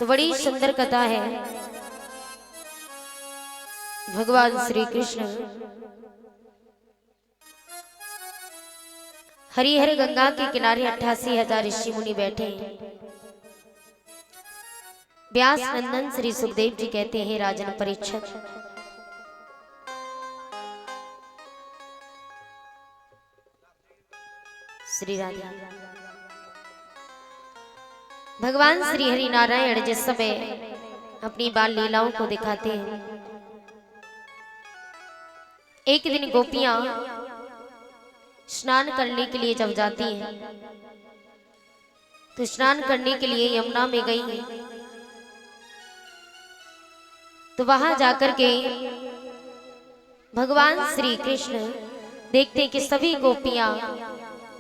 तो बड़ी सुंदर कथा है। भगवान श्री कृष्ण हरिहर गंगा के किनारे 88,000 ऋषि मुनि बैठे हैं। व्यास नंदन श्री सुखदेव जी कहते हैं, राजन परीक्षित, श्री राधा, भगवान श्री हरि नारायण जिस समय अपनी बाल लीलाओं को दिखाते हैं, एक दिन गोपियां स्नान करने के लिए जब जाती हैं तो स्नान करने के लिए यमुना में गई हैं। तो वहां जाकर के भगवान श्री कृष्ण देखते कि सभी गोपियां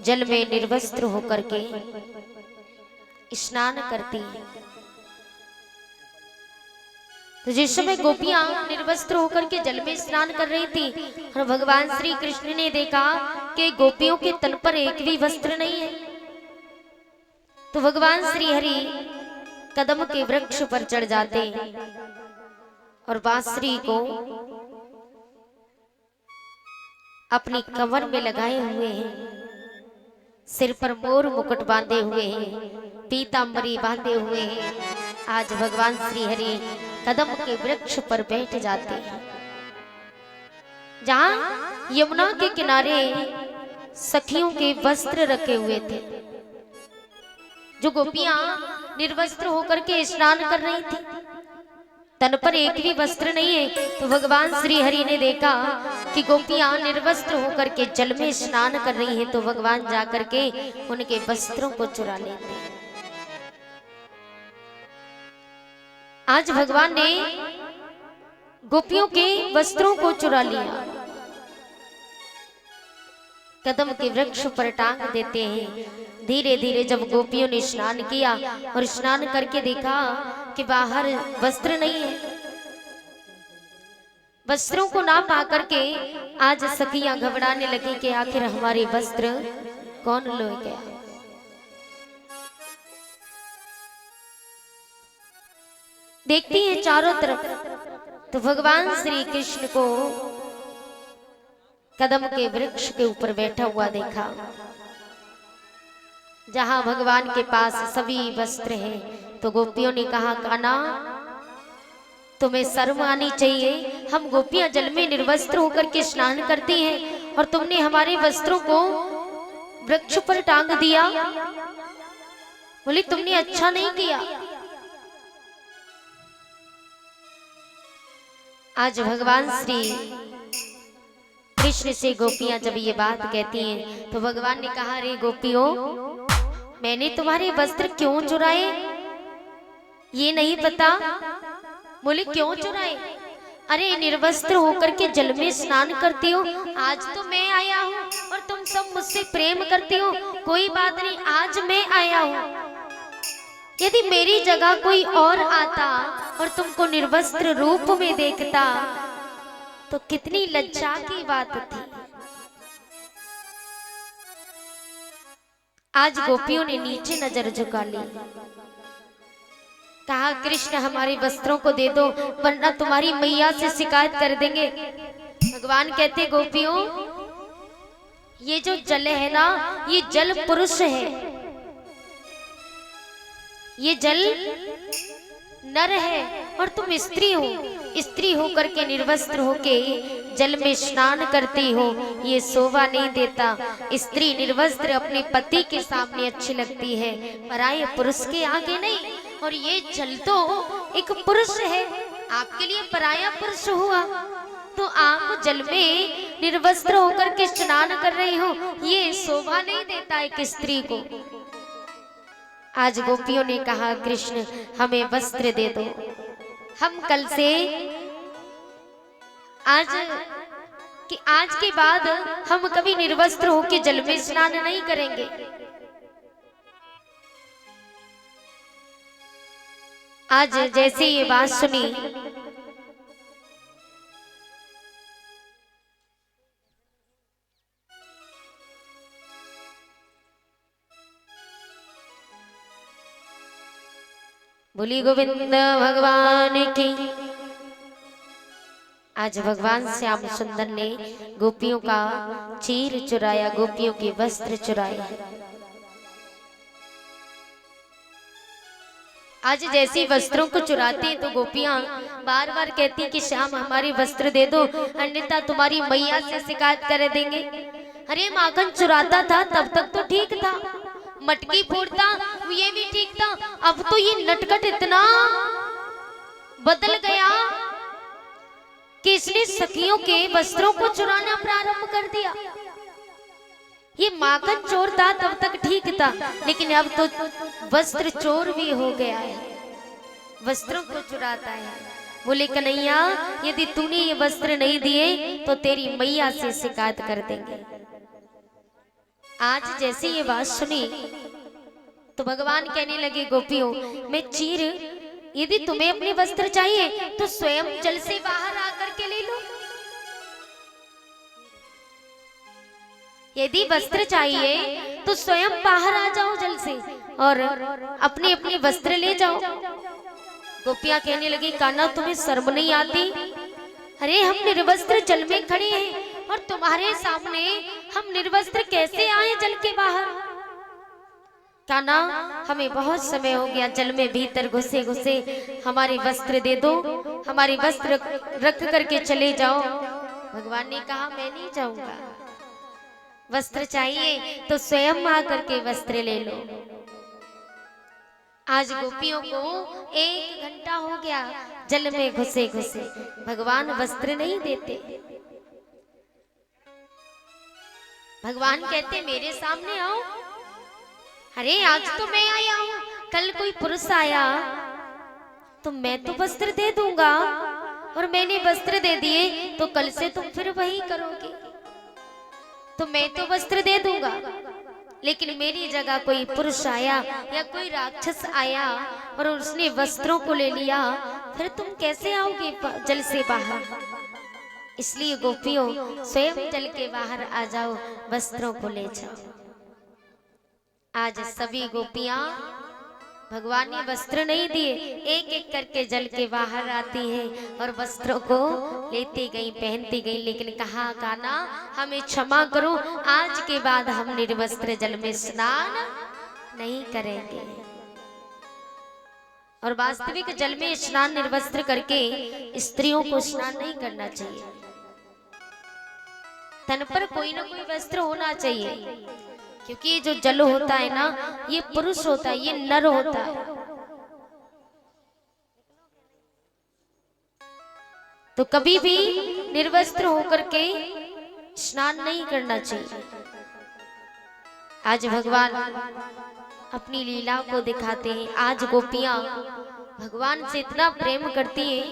जल में निर्वस्त्र होकर के स्नान करती हैं। तो जिस समय गोपियां निर्वस्त्र होकर के जल में स्नान कर रही थी और भगवान श्री कृष्ण ने देखा कि गोपियों के तन पर एक भी वस्त्र नहीं है, तो भगवान श्री हरि कदम के वृक्ष पर चढ़ जाते और बांसुरी को अपनी कमर में लगाए हुए हैं, सिर पर मोर मुकुट बांधे हुए हैं, पीतांबरी बांधे हुए हैं। आज भगवान श्री हरि कदम के वृक्ष पर बैठ जाते हैं। जहां यमुना के किनारे सखियों के वस्त्र रखे हुए थे, जो गोपियां निर्वस्त्र होकर के स्नान कर रही थी, तन पर एक भी वस्त्र नहीं है। तो भगवान श्री हरि ने देखा कि गोपियां निर्वस्त्र होकर के जल में स्नान कर रही हैं, तो भगवान जाकर के उनके वस्त्रों को चुरा लेते हैं। आज भगवान ने गोपियों के वस्त्रों को चुरा लिया, कदम के वृक्ष पर टांग देते हैं। धीरे धीरे जब गोपियों ने स्नान किया और स्नान करके देखा कि बाहर वस्त्र नहीं है, वस्त्रों को ना पा करके आज सखियां घबराने लगी कि आखिर हमारे वस्त्र कौन ले गया। देखती है चारों तरफ, तो भगवान श्री कृष्ण को कदम के वृक्ष के ऊपर बैठा हुआ देखा, जहां भगवान के पास सभी वस्त्र हैं। तो गोपियों ने कहा, कान्हा तुम्हें शर्म आनी चाहिए, हम गोपियां जल में निर्वस्त्र होकर के स्नान करती हैं और तुमने हमारे वस्त्रों को वृक्ष पर टांग दिया। बोली, तुमने अच्छा नहीं किया। आज भगवान श्री कृष्ण से गोपियां जब ये बात कहती हैं, तो भगवान ने कहा, रे गोपियों, मैंने तुम्हारे वस्त्र क्यों चुराए ये नहीं पता। बोले, क्यों चुराए? अरे निर्वस्त्र होकर के जल में स्नान करती हो, आज तो मैं आया हूँ और तुम सब मुझसे प्रेम करती हो, कोई बात नहीं, आज मैं आया हूँ। यदि मेरी जगह कोई और आता और तुमको निर्वस्त्र रूप में देखता तो कितनी लज्जा की बात थी। आज गोपियों ने नीचे नजर झुका ली, कहा, कृष्ण हमारे वस्त्रों को दे दो वरना तुम्हारी मैया से शिकायत कर देंगे। भगवान कहते, गोपियों, ये जो जल है ना, ये जल पुरुष है, ये जल नर है और तुम स्त्री हो। स्त्री होकर के निर्वस्त्र होके जल में स्नान करती हो, ये शोभा नहीं देता। स्त्री निर्वस्त्र अपने पति के सामने अच्छी लगती है, पराये पुरुष के आगे नहीं। और ये जल तो एक पुरुष है, आपके लिए पराया पुरुष हुआ, तो आप जल में निर्वस्त्र होकर के स्नान कर रही हो, ये शोभा नहीं देता एक स्त्री को। आज गोपियों ने कहा, कृष्ण हमें वस्त्र दे दो, हम कल से आज के बाद हम कभी निर्वस्त्र होकर जल में स्नान नहीं करेंगे। आज जैसे ये बात सुनी, बोली गोविंद भगवान की। आज भगवान श्याम सुंदर ने गोपियों का चीर चुराया, गोपियों के वस्त्र चुराए। आज जैसी वस्त्रों को चुराते हैं तो गोपियां बार बार कहती कि श्याम हमारे वस्त्र दे दो, अन्यथा तुम्हारी मैया से शिकायत कर देंगे। अरे माखन चुराता था तब तक तो ठीक था, मटकी फोड़ता ये भी ठीक था, अब तो ये नटखट इतना बदल गया कि इसने सखियों के वस्त्रों को चुराना प्रारंभ कर दिया। ये माखन चोर था तब तक ठीक था, लेकिन अब तो वस्त्र चोर भी हो गया है, वस्त्रों को चुराता है। बोले कन्हैया यदि तूने ये वस्त्र नहीं दिए तो तेरी मैया से शिकायत कर देंगे। आज जैसे ये बात सुनी तो भगवान कहने लगे गोपियों मैं चीर, यदि तुम्हें अपने वस्त्र चाहिए तो स्वयं जल से बाहर आकर के ले लो। यदि वस्त्र चाहिए तो स्वयं बाहर आ जाओ जल से और अपने अपने वस्त्र ले जाओ। गोपियां कहने लगी कान्हा तुम्हें शर्म नहीं आती? अरे हम निर्वस्त्र जल में खड़े हैं और तुम्हारे सामने हम निर्वस्त्र कैसे आए जल के बाहर? कान्हा हमें बहुत समय हो गया जल में भीतर घुसे घुसे, हमारे वस्त्र दे दो, हमारे वस्त्र रख करके चले जाओ। भगवान ने कहा मैं नहीं जाऊंगा, वस्त्र चाहिए तो स्वयं आकर के वस्त्र ले लो। आज गोपियों को 1 घंटा हो गया जल में घुसे घुसे, भगवान वस्त्र नहीं देते। भगवान कहते मेरे सामने आओ। अरे आज तो मैं आया हूं, कल कोई पुरुष आया तो मैं तो वस्त्र दे दूंगा, और मैंने वस्त्र दे दिए तो कल से तुम फिर वही करोगे, तो मैं तो वस्त्र दे दूंगा। लेकिन मेरी जगह कोई पुरुष आया या कोई राक्षस आया और उसने वस्त्रों को ले लिया, फिर तुम कैसे आओगे जल से बाहर? इसलिए गोपियों स्वयं जल के बाहर आ जाओ, वस्त्रों को ले जाओ। आज सभी गोपियां भगवान ने वस्त्र नहीं दिए, एक एक करके जल के बाहर आती हैं और वस्त्रों को लेती गई, पहनती गई। लेकिन कहा कान्हा हमें क्षमा करो, आज के बाद हम निर्वस्त्र जल में स्नान नहीं करेंगे। और वास्तविक जल में स्नान निर्वस्त्र करके स्त्रियों को स्नान नहीं करना चाहिए। तन पर कोई ना कोई वस्त्र होना चाहिए, क्योंकि ये जो जल होता है ना ये पुरुष होता है, ये नर होता है। तो कभी भी निर्वस्त्र होकर के स्नान नहीं करना चाहिए। आज भगवान अपनी लीला को दिखाते हैं। आज गोपियां भगवान से इतना प्रेम करती हैं,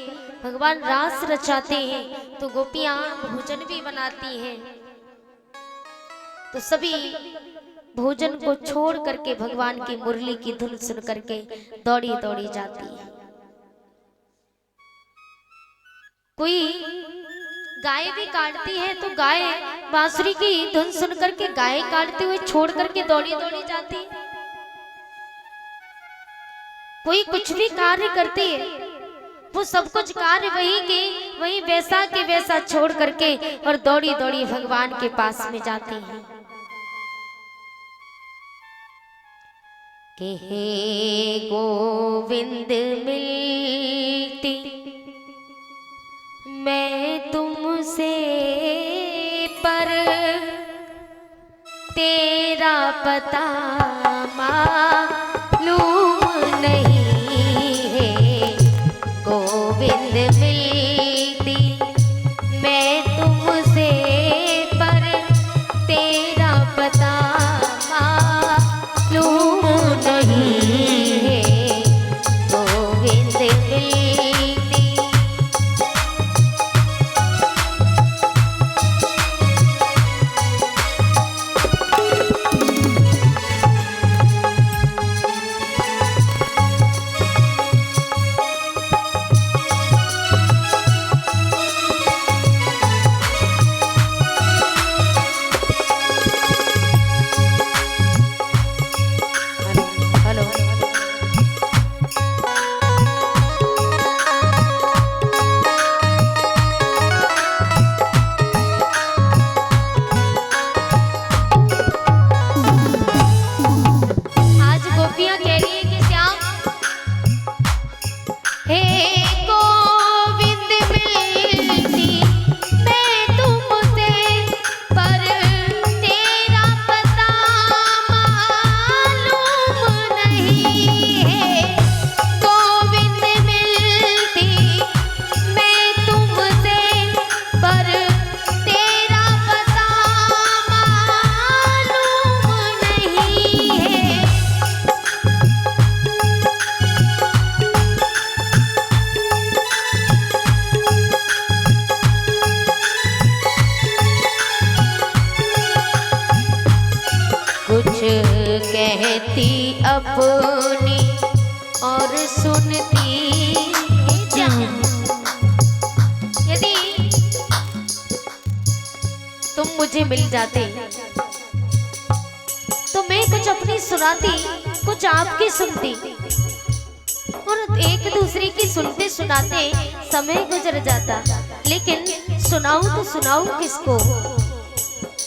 भगवान रास रचाते हैं तो गोपियां भोजन भी बनाती हैं, तो सभी भोजन को छोड़ करके भगवान की मुरली की धुन सुन करके दौड़ी दौड़ी जाती है। कोई गाय भी काटती है तो गाय बांसुरी की धुन सुन करके गाय काटते हुए छोड़ करके दौड़ी दौड़ी जाती है। कोई कुछ भी कार्य करती है, वो सब कुछ कार्य वही के वही वैसा के वैसा छोड़ करके और दौड़ी दौड़ी भगवान के पास में जाती है। कि हे गोविंद मिलती मैं तुमसे, पर तेरा पता मालूम नहीं है। गोविंद मिलती मैं तुमसे, पर तेरा पता मालूम नहीं है। गोविंद मिलती हे गोविंद मिलती मैं तुमसे पर तेरा पता मालूम नहीं है। गोविंद मिलती मैं तुमसे पर तेरा पता मालूम नहीं है। कुछ कहती अपनी और सुनती जाऊं। यदि तुम मुझे मिल जाते तो मैं कुछ अपनी सुनाती, कुछ आपकी सुनती, और एक दूसरे की सुनते सुनाते समय गुजर जाता। लेकिन सुनाऊं तो सुनाऊं किसको,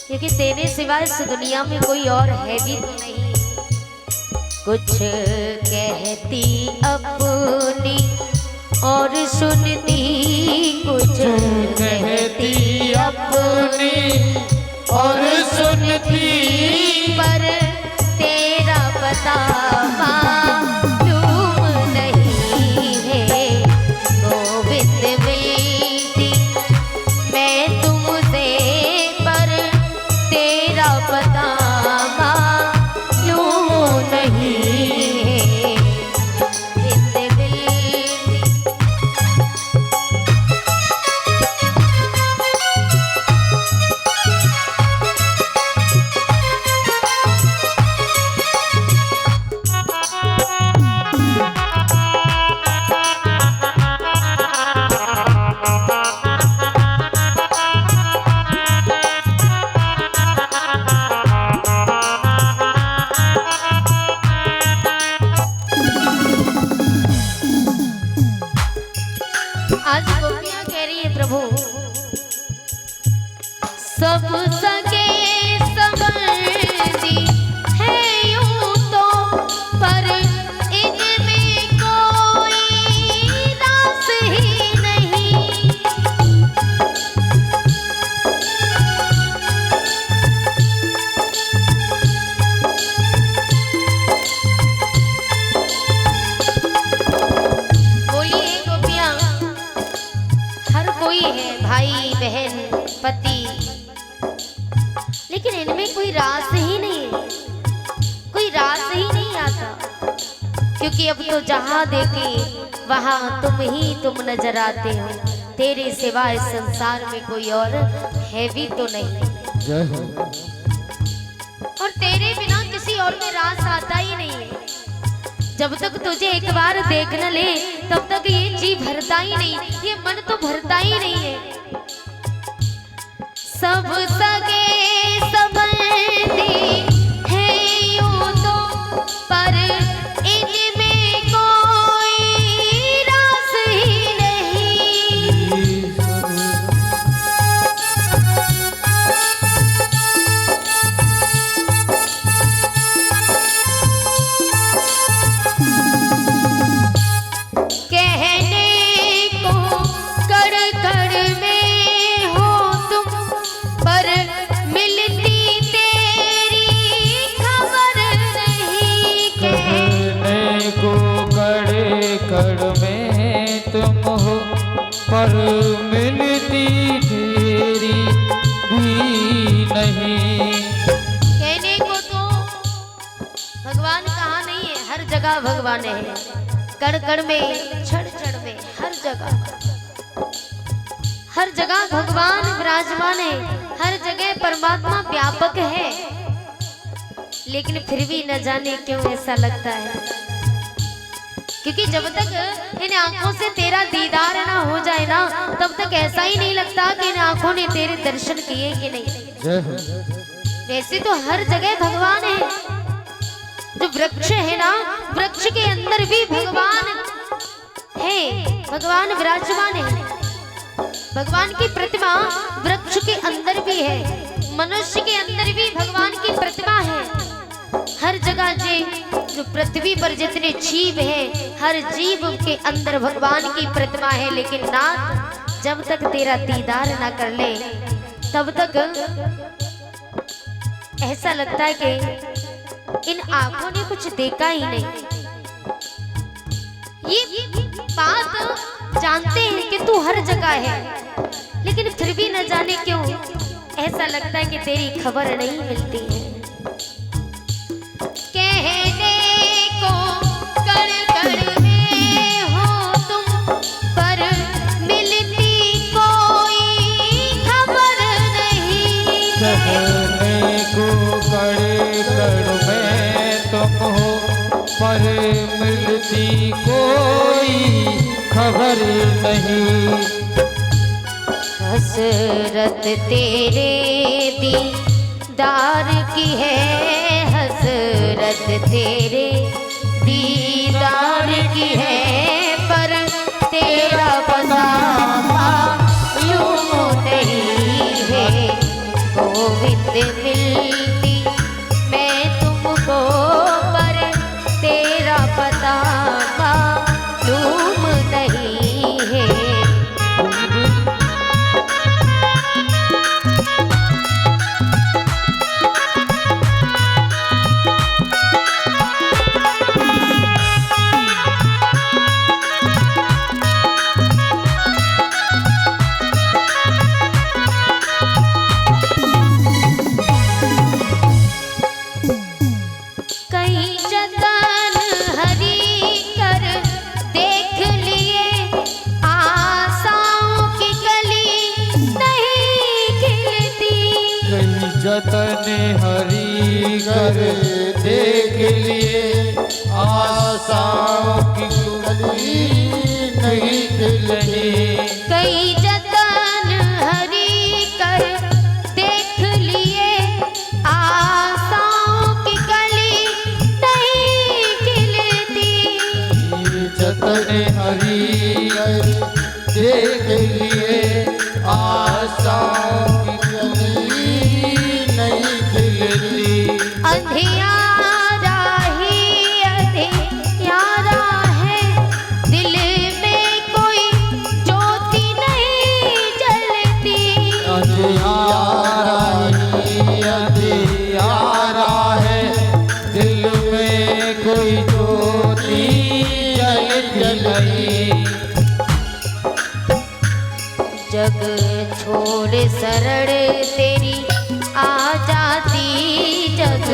क्योंकि तेरे सिवाय इस दुनिया में कोई और है भी नहीं। कुछ कहती अपनी और सुनती, कुछ कहती अपनी और सुनती, पर तेरा पता मालूम नहीं है। गोविंद मिलती मैं तुमसे पर तेरा पता मालूम नहीं है। गोविंद मिलती आज गोपियां कह रही है प्रभु, सब सगे संबंधी है यूं तो, पर इनमें कोई रास ही नहीं। बोलिए गोपियां, हर कोई है भाई बहन पति, लेकिन इनमें कोई रास ही नहीं है, कोई रास ही नहीं आता। क्योंकि अब तो जहां देखे वहां तुम नजर आते हो। तेरे सिवा इस संसार में कोई और है भी तो नहीं, और तेरे बिना किसी और में रास आता ही नहीं है। जब तक तुझे एक बार देख न ले तब तक ये जी भरता ही नहीं, ये मन तो भरता ही नहीं है। सब सगे संबंधी है यूं तो, पर इनमें कोई रास ही नहीं। कहने को कड़ कड़ में हो तुम, पर मिलती तेरी खबर नहीं। कहने को कड़े कड़ में तुम हो, पर मिलती तेरी भी नहीं। कहने को तो भगवान कहाँ नहीं है, हर जगह भगवान है। कड़ कड़ में, क्षण क्षण में, हर जगह भगवान विराजमान है, हर जगह परमात्मा व्यापक है। लेकिन फिर भी न जाने क्यों ऐसा लगता है, क्योंकि जब तक इन आंखों से तेरा दीदार ना हो जाए ना, तब तक ऐसा ही नहीं लगता कि इन आंखों ने तेरे दर्शन किए कि नहीं। वैसे तो हर जगह भगवान है। जो वृक्ष है ना, वृक्ष के अंदर भी भगवान है, भगवान विराजमान है। भगवान की प्रतिमा वृक्ष के अंदर भी है, मनुष्य के अंदर भी भगवान की प्रतिमा है। हर जगह जो पृथ्वी पर जितने जीव हैं, हर जीव के अंदर भगवान की प्रतिमा है। लेकिन नाथ, जब तक तेरा दीदार ना कर ले तब तक ऐसा लगता है कि इन आंखों ने कुछ देखा ही नहीं। ये बात जानते हैं कि तू हर जगह है, लेकिन फिर भी न जाने क्यों ऐसा लगता है कि तेरी खबर नहीं मिलती है। कहने को कण कण में हो तुम, पर मिलती कोई खबर नहीं। कहने को कण कण में तुम हो, पर मिलती कोई खबर नहीं। हसरत तेरे दीदार की है, हसरत तेरे दीदार की है, पर तेरा पता मालूम नहीं है। गोविंद मिलती मैं तुमको, पर तेरा पता मालूम नहीं है। जतन हरी कर देख लिए, आशाओं की कली नहीं खिली। कई जतन हरी कर देख लिए, आशाओं की कली नहीं खिलती। जतन हरी कर देख लिए, आशाओं की अंधियारा ही अंधियारा है, दिल में कोई ज्योति नहीं जलती। अंधियारा ही अंधियारा है, दिल में कोई ज्योति जलती। जग छोड़ शरण तेरी आ जाती, जग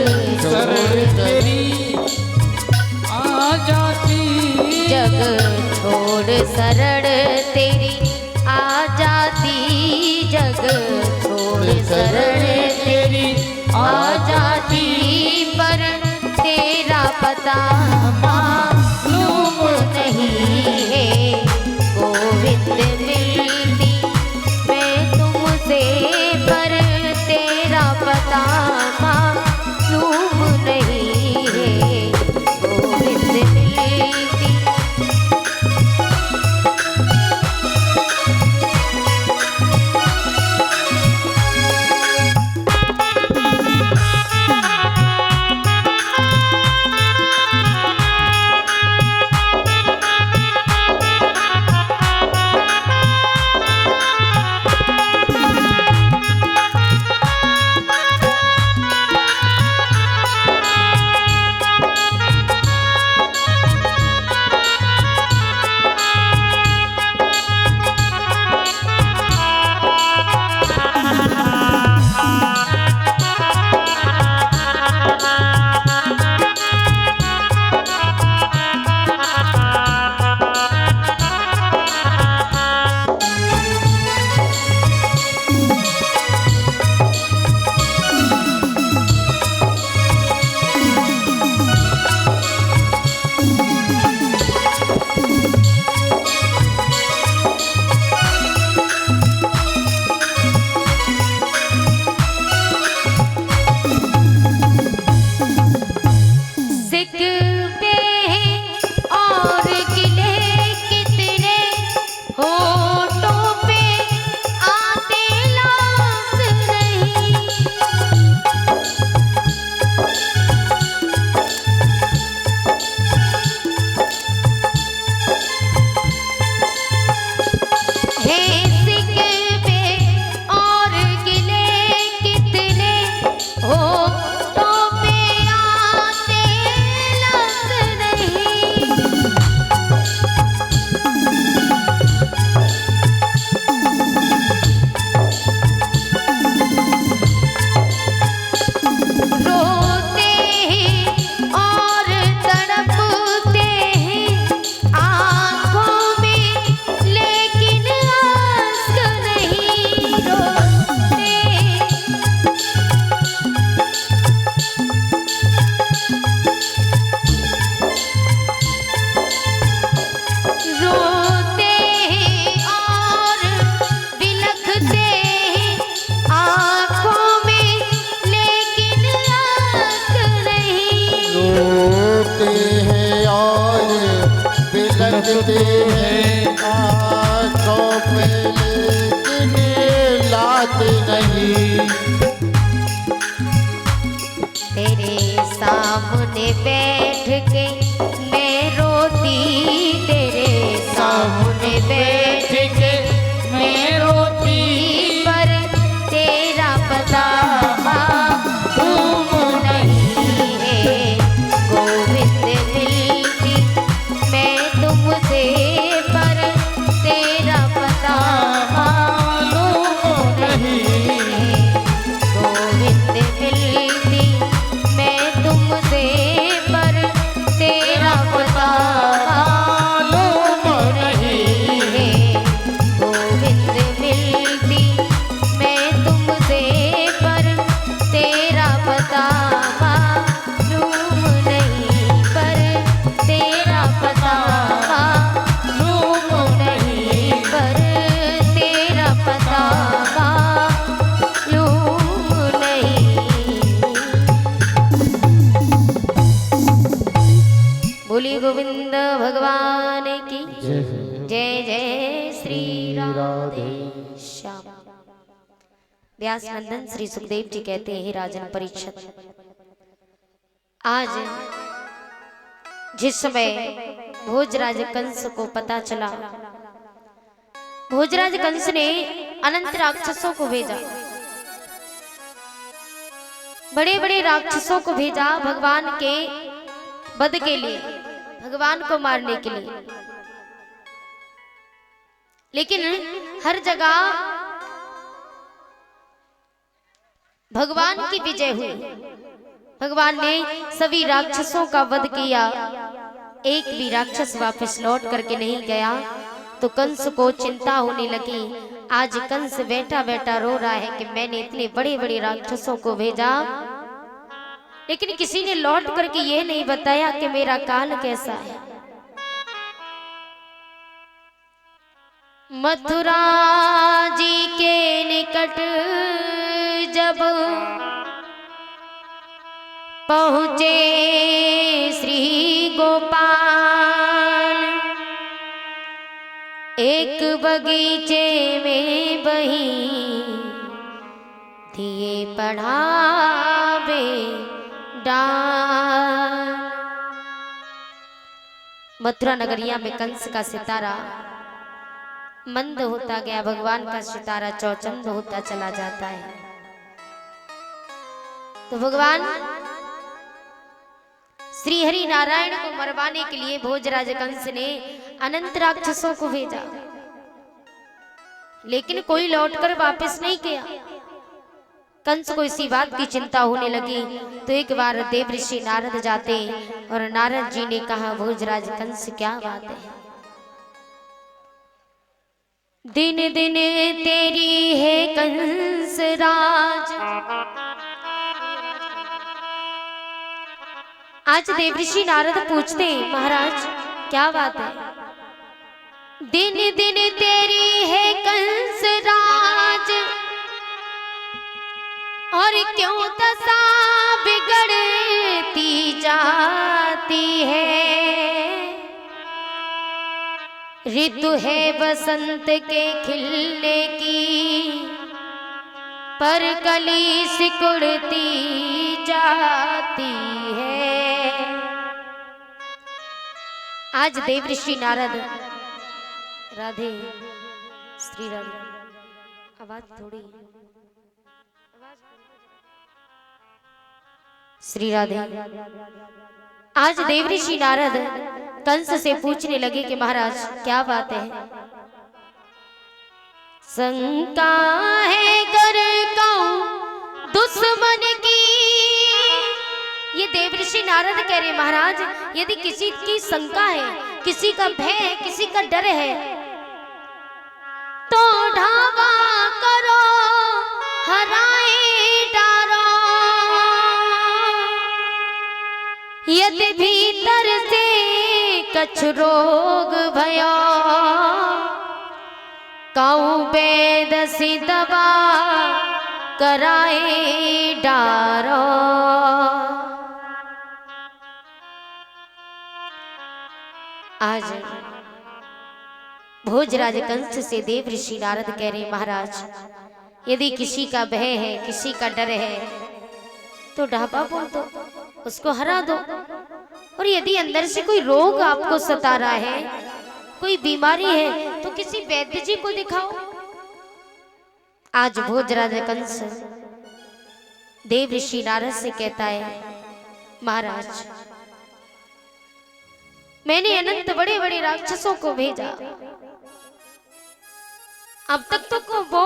शरण तेरी आ जाती। जग छोड़ शरण तेरी आ जाती, जग छोड़ शरण तेरी आ जाती, पर तेरा पता मालूम नहीं है। गोविंद मिलती मैं तुमसे, पर तेरा पता मालूम नहीं है। गोविंद मिलती लगते हैं आँखों पे लेकिन लाते नहीं। तेरे सामने बैठ के मैं रोती, तेरे सामने बैठ के मैं रोती, पर तेरा पता मालूम नहीं है गोविंद मिलती मैं तुमसे, पर तेरा पता मालूम नहीं है गोविंद मिलती मैं तुमसे, पर तेरा पता मालूम नहीं है गोविंद मिलती मैं तुमसे, पर तेरा पता मालूम नहीं, पर तेरा पता मालूम नहीं, पर तेरा पता मालूम नहीं। बोली गोविंद भगवान की जय जय श्री राधे श्याम। व्यास नंदन श्री सुखदेव जी कहते हैं, राजन परीक्षित, आज जिस समय भोजराज कंस को पता चला, भोजराज कंस ने अनंत राक्षसों को भेजा, बड़े बड़े राक्षसों को भेजा भगवान के वध के लिए, भगवान को मारने के लिए। लेकिन हर जगह भगवान की विजय हुई, भगवान ने सभी राक्षसों का वध किया, एक भी राक्षस वापस लौट करके नहीं गया। तो कंस को चिंता होने लगी। आज कंस बैठा बैठा रो रहा है कि मैंने इतने बड़े बड़े राक्षसों को भेजा, लेकिन किसी ने लौट करके यह नहीं बताया कि मेरा काल कैसा है। मथुरा जी के निकट जब पहुंचे श्री गोपाल, एक बगीचे में बही दिए पढ़ावे डाल। मथुरा नगरिया में कंस का सितारा मंद होता गया, भगवान का सितारा चौचंद होता चला जाता है। तो भगवान श्री हरि नारायण को मरवाने के लिए भोजराज कंस ने अनंत राक्षसों को भेजा, लेकिन कोई लौटकर वापस नहीं गया। कंस को इसी बात की चिंता होने लगी। तो एक बार देवऋषि नारद जाते और नारद जी ने कहा, भोजराज कंस क्या बात है, दिन दिन तेरी है कंस राज। आज देवऋषि नारद पूछते हैं, महाराज क्या बात है, दिन दिन तेरी है कंस राज, और क्यों दशा बिगड़ती जाती है। ऋतु है बसंत के खिलने की, पर कली सिकुड़ती जाती है। आज देवऋषि नारद, राधे श्री राधे, आवाज थोड़ी, श्री राधे। आज देवऋषि नारद कंस से पूछने लगे कि महाराज क्या बात है। शंका है कर कहूं दुश्मन की, ये देवऋषि नारद कह रहे महाराज, यदि किसी की शंका है, किसी का भय है, किसी का डर है, तो ढावा करो हराए डारो। यदि भीतर से कछ रोग भयो, कहूँ वेद सी दवा कराए डारो। आज भोजराज कंस से देव ऋषि नारद कह रहे महाराज, यदि किसी का भय है, किसी का डर है तो ढाबा बोल दो, उसको हरा दो। और यदि अंदर से कोई रोग आपको सता रहा है, कोई बीमारी है, तो किसी वैद्य जी को दिखाओ। आज भोजराज कंस देव ऋषि नारद से कहता है महाराज, मैंने अनंत बड़े बड़े राक्षसों को भेजा, अब तक तो वो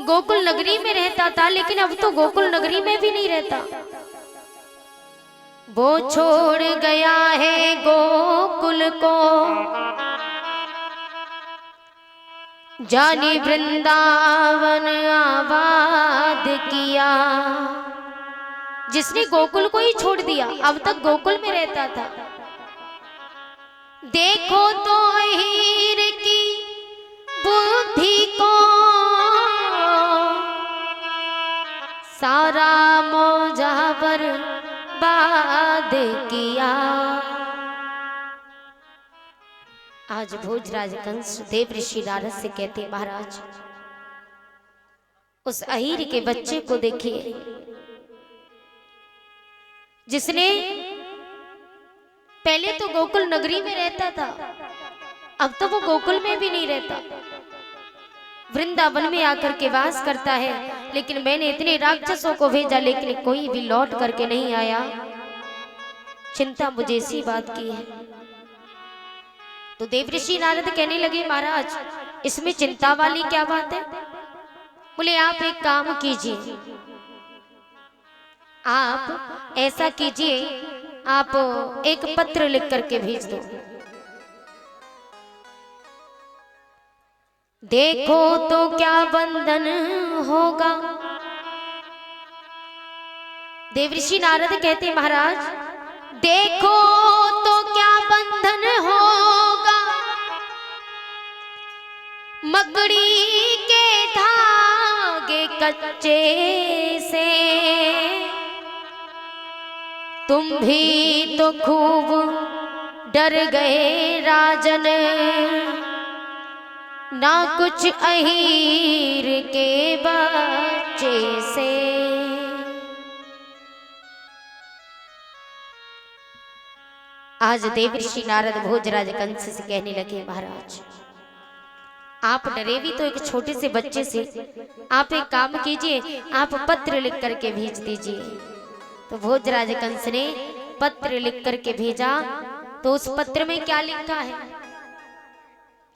गोकुल नगरी में रहता था, लेकिन अब तो गोकुल नगरी में भी नहीं रहता। वो छोड़ गया है गोकुल को, जाने वृंदावन आबाद किया। जिसने गोकुल को ही छोड़ दिया, अब तक गोकुल में रहता था। देखो तो हीर की बुद्धि को, सारा मौजा बर्बाद किया। आज भोजराज कंस देव ऋषि नारद से कहते महाराज, उस अहीर के बच्चे को देखिए, जिसने पहले तो गोकुल नगरी में रहता था, अब तो वो गोकुल में भी नहीं रहता, वृंदावन में आकर के वास करता है। लेकिन मैंने इतने राक्षसों को भेजा, लेकिन कोई भी लौट करके नहीं आया। चिंता मुझे इसी बात की है। तो देवऋषि नारद कहने लगे महाराज, इसमें चिंता वाली क्या बात है? बोले आप एक काम कीजिए, आप ऐसा कीजिए, आप एक पत्र लिख करके भेज दो। देखो तो क्या बंधन होगा। देवऋषि नारद कहते महाराज, देखो तो क्या बंधन होगा, मकड़ी के धागे कच्चे से, तुम भी तो खूब डर गए राजन, ना कुछ अहीर के बच्चे से। आज देवऋषि नारद भोजराज कंस से कहने लगे महाराज, आप डरे भी तो एक छोटे से बच्चे से, आप एक काम कीजिए, आप पत्र लिख करके भेज दीजिए। तो भोजराज कंस ने पत्र लिख करके भेजा। तो उस पत्र में क्या लिखा है?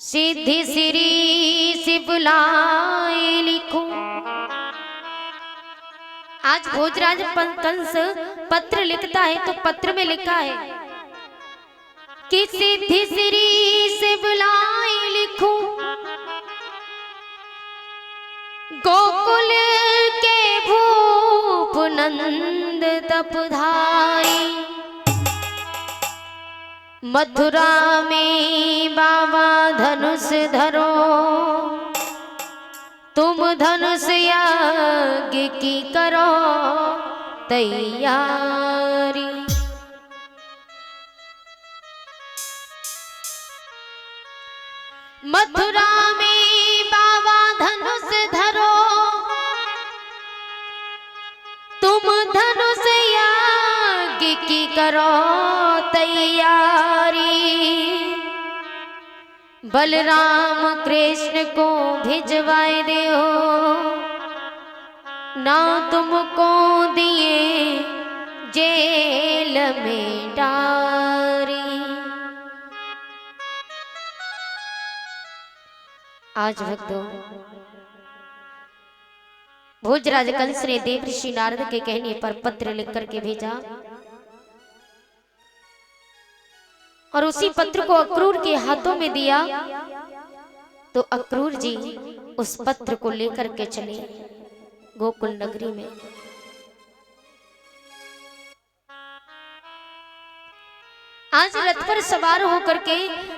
सिद्धि सिरी से बुलाए लिखो। आज भोजराज कंस पत्र लिखता है, तो पत्र में लिखा है कि सिद्धि सिरी से बुलाए लिखो, गोकुल के भूप नंद तपधाई, मथुरा में बाबा धनुष धरो, तुम धनुष यज्ञ की करो तैयारी। मथुरा में बाबा धनुष धरो, तुम धनुष यज्ञ की करो तैयारी। बलराम कृष्ण को भिजवाए दो, ना तुमको दिए जेल में डारी। आज भक्तों, भोजराज कंस ने देवऋषि नारद के कहने पर पत्र लिख करके भेजा, और उसी पत्र को अक्रूर के हाथों में दिया। तो अक्रूर जी उस पत्र को लेकर के चले गोकुल नगरी में। आज रथ पर सवार होकर के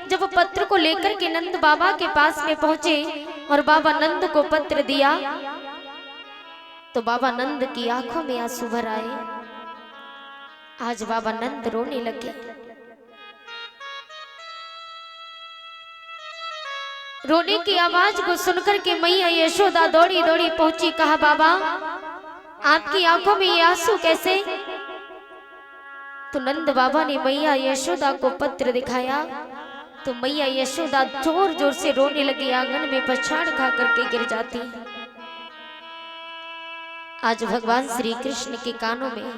जब पत्र को लेकर के नंद बाबा के पास में पहुंचे और बाबा नंद को पत्र दिया, तो बाबा नंद की आंखों में आंसू भर आए। आज बाबा नंद रोने लगे। रोने की आवाज को सुनकर के मैया यशोदा दौड़ी दौड़ी पहुंची। कहा बाबा आपकी आंखों में ये आंसू कैसे? तो नंद बाबा ने मैया यशोदा को पत्र दिखाया तो मैया यशोदा जोर जोर से रोने लगी, आंगन में पछाड़ खा करके गिर जाती। आज भगवान श्री कृष्ण के कानों में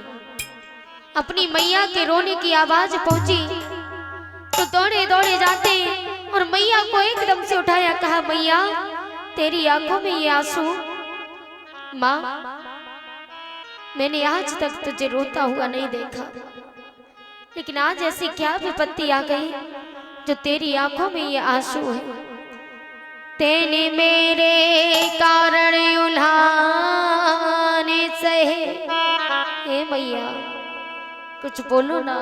अपनी मैया के रोने की आवाज पहुंची तो दौड़े दौड़े जाते और मैया को एकदम से उठाया। कहा मैया तेरी आंखों में ये आंसू? माँ मैंने आज तक तुझे रोता हुआ नहीं देखा, लेकिन आज ऐसी क्या विपत्ति आ गई जो तेरी आंखों में ये आंसू है? तेने मेरे कारण उल्हाने सहे। हे मैया कुछ बोलो ना।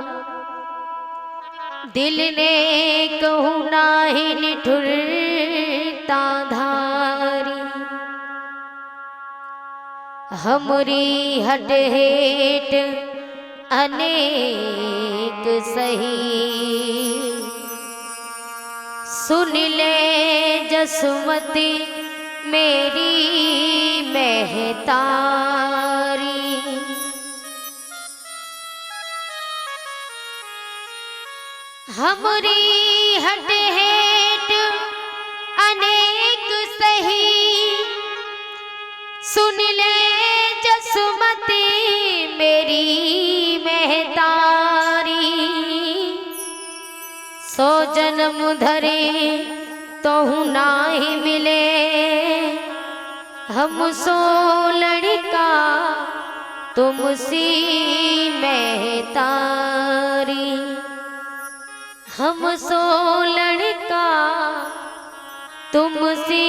दिल ने कहूँ नाही निठुरता धारी, हमरी हट हेट अनेक सही। सुन ले जसमती मेरी महतारी, हमरी हट हेट अनेक सही। सुन ले जसमती मेरी महतारी, सौ जन्म धरे तो नाही मिले, हम सो लड़का तुमसी महतारी। हम सो लड़का तुमसी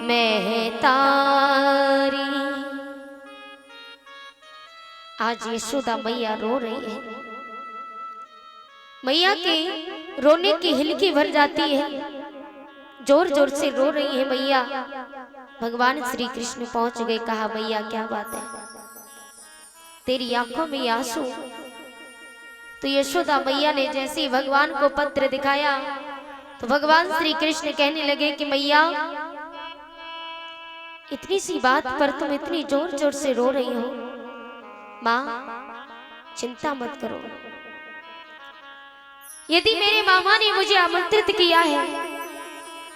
महतारी। आज यशोदा मैया रो रही है। मैया के रोने की हिलकी भर जाती है, जोर जोर से रो रही है मैया। भगवान श्री कृष्ण पहुंच गए। कहा मैया क्या बात है, तेरी आंखों में आंसू? तो यशोदा मैया ने जैसे ही भगवान को पत्र दिखाया तो भगवान श्री कृष्ण कहने लगे कि मैया इतनी सी बात पर तुम इतनी जोर जोर से रो रही हो। माँ चिंता मत करो, यदि मेरे मामा ने मुझे आमंत्रित किया है,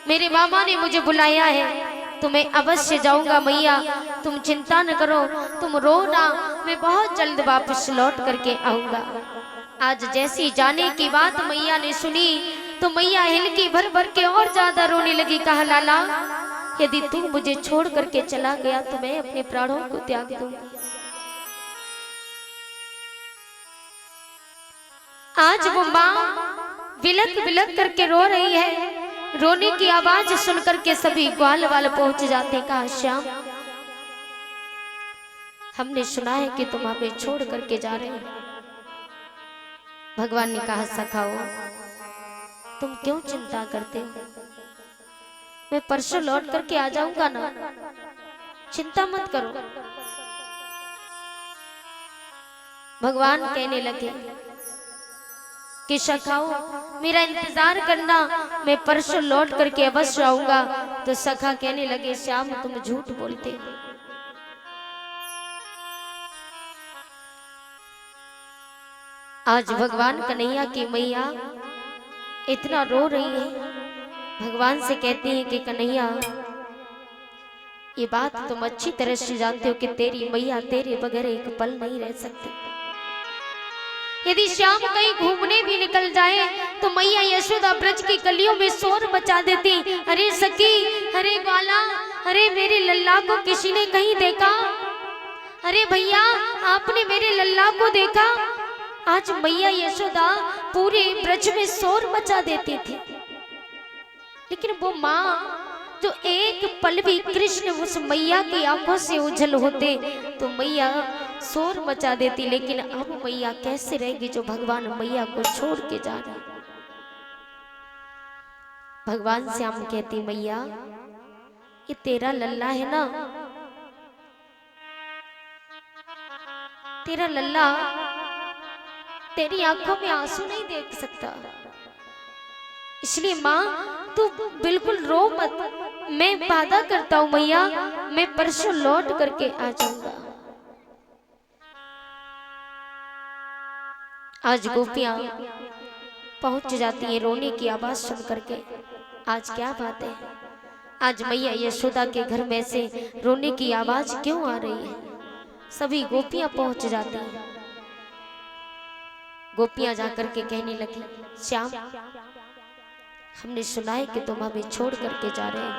मेरे मामा ने मुझे बुलाया है तो मैं अवश्य जाऊंगा। मैया तुम चिंता न करो, तुम रो ना, मैं बहुत जल्द वापस लौट करके आऊंगा। आज जैसी जाने की बात मैया ने सुनी तो मैया हिलकी भर भर के और ज्यादा रोने लगी। कहा लाला यदि तू मुझे छोड़ करके चला गया तो मैं अपने प्राणों को त्याग दूंगी। आज वो माँ विलक विलक करके रो रही है। रोने की आवाज सुनकर के सभी ग्वाल वाल पहुंच जाते। कहा श्याम हमने सुना है कि तुम हमें छोड़ करके जा रहे हो। भगवान ने कहा सखाओ तुम क्यों चिंता करते हो, मैं परसों लौट करके आ जाऊंगा ना, चिंता मत करो। भगवान कहने लगे कि सखाओ मेरा इंतजार करना, मैं परसों लौट करके अवश्य आऊंगा। तो सखा कहने लगे श्याम तुम झूठ बोलते हो। आज भगवान कन्हैया की मैया इतना रो रही है, भगवान से कहती है कि कन्हैया ये बात तुम अच्छी तरह से जानते हो कि तेरी मैया तेरे बगैर एक पल नहीं रह सकती। यदि श्याम कहीं घूमने भी निकल जाए तो मैया यशोदा ब्रज की गलियों में शोर मचा देती। अरे सखी, अरे ग्वाला, अरे मेरे लल्ला को किसी ने कहीं देखा? अरे भैया आपने मेरे लल्ला को देखा? आज मैया यशोदा पूरे ब्रज में शोर मचा देती थी, लेकिन वो माँ जो एक पल भी कृष्ण उस मैया की आंखों से उछल होते तो मैया शोर मचा देती। लेकिन अब मैया कैसे रहेगी जो भगवान मैया को छोड़ के जा रहे। भगवान श्याम कहती मैया ये तेरा लल्ला है ना, तेरा लल्ला तेरी आंखों में आंसू नहीं देख सकता, इसलिए माँ तू बिल्कुल रो मत, मैं वादा करता हूँ मैया, मैं परसों लौट करके आ जाऊंगा। आज गोपियां पहुंच जाती हैं रोने की आवाज सुन करके। आज क्या बात है, आज मैया यशोदा के घर में से रोने की आवाज क्यों आ रही है? सभी गोपियां पहुंच जाती हैं। गोपियां जाकर के कहने लगी, श्याम हमने सुना है कि तुम हमें छोड़ करके जा रहे हो,